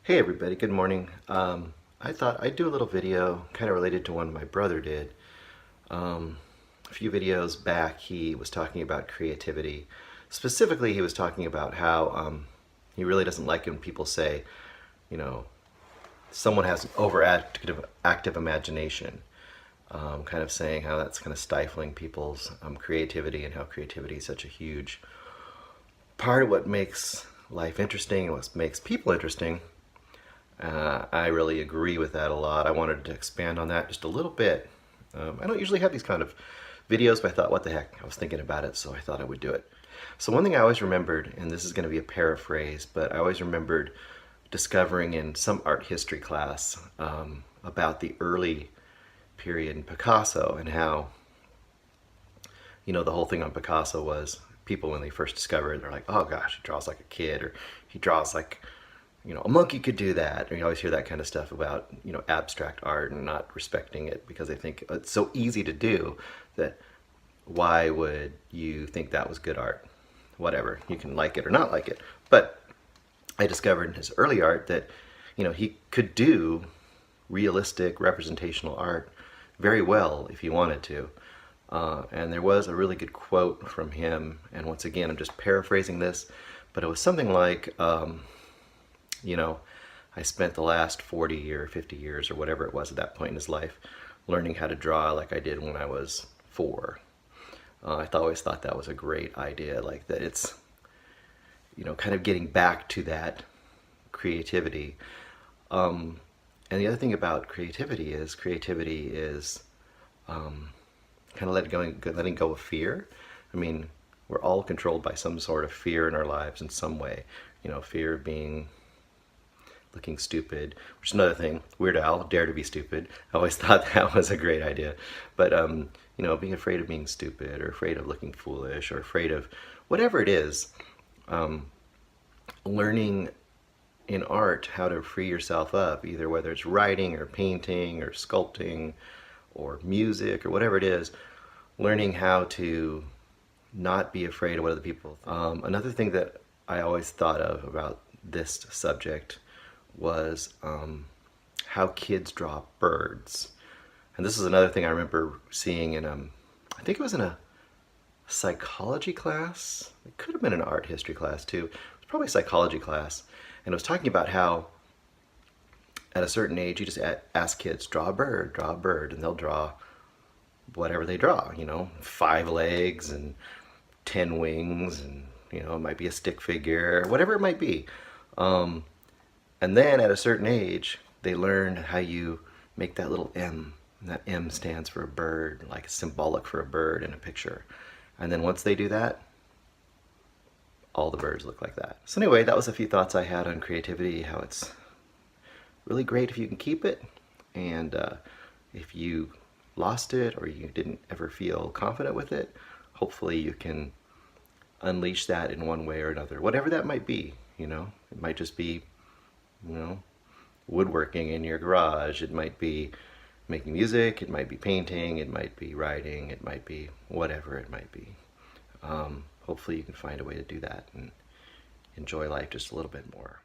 Hey everybody, good morning. I thought I'd do a little video kind of related to one my brother did. A few videos back he was talking about creativity. Specifically, he was talking about how he really doesn't like when people say, you know, someone has an overactive active imagination. Kind of saying how that's kind of stifling people's creativity and how creativity is such a huge part of what makes life interesting and what makes people interesting. I really agree with that a lot. I wanted to expand on that just a little bit. I don't usually have these kind of videos, but I thought, what the heck? I was thinking about it, so I thought I would do it. So one thing I always remembered, and this is going to be a paraphrase, but I always remembered discovering in some art history class about the early period in Picasso and how, the whole thing on Picasso was people when they first discovered it, they're like, oh gosh, he draws like a kid, or he draws like a monkey could do that. And you always hear that kind of stuff about, abstract art and not respecting it because they think it's so easy to do that why would you think that was good art? Whatever, you can like it or not like it. But I discovered in his early art that, he could do realistic representational art very well if he wanted to. And there was a really good quote from him, and once again, I'm just paraphrasing this, but it was something like, I spent the last 40 or 50 years or whatever it was at that point in his life learning how to draw like I did when I was 4. I always thought that was a great idea, like that it's, kind of getting back to that creativity. And the other thing about creativity is kind of letting go of fear. I mean, we're all controlled by some sort of fear in our lives in some way. Fear of being looking stupid, which is another thing. Weird Al, Dare to Be Stupid. I always thought that was a great idea. But, being afraid of being stupid or afraid of looking foolish or afraid of whatever it is, learning in art how to free yourself up, either whether it's writing or painting or sculpting or music or whatever it is, learning how to not be afraid of what other people think. Another thing that I always thought of about this subject was how kids draw birds. And this is another thing I remember seeing in, I think it was in a psychology class. It could have been an art history class too. It was probably a psychology class. And it was talking about how at a certain age you just ask kids, draw a bird, and they'll draw whatever they draw, 5 legs and 10 wings, and it might be a stick figure, whatever it might be. And then at a certain age, they learn how you make that little M. And that M stands for a bird, like symbolic for a bird in a picture. And then once they do that, all the birds look like that. So anyway, that was a few thoughts I had on creativity, how it's really great if you can keep it. And if you lost it or you didn't ever feel confident with it, hopefully you can unleash that in one way or another, whatever that might be. It might just be woodworking in your garage. It might be making music. It might be painting. It might be writing. It might be whatever it might be. Hopefully you can find a way to do that and enjoy life just a little bit more.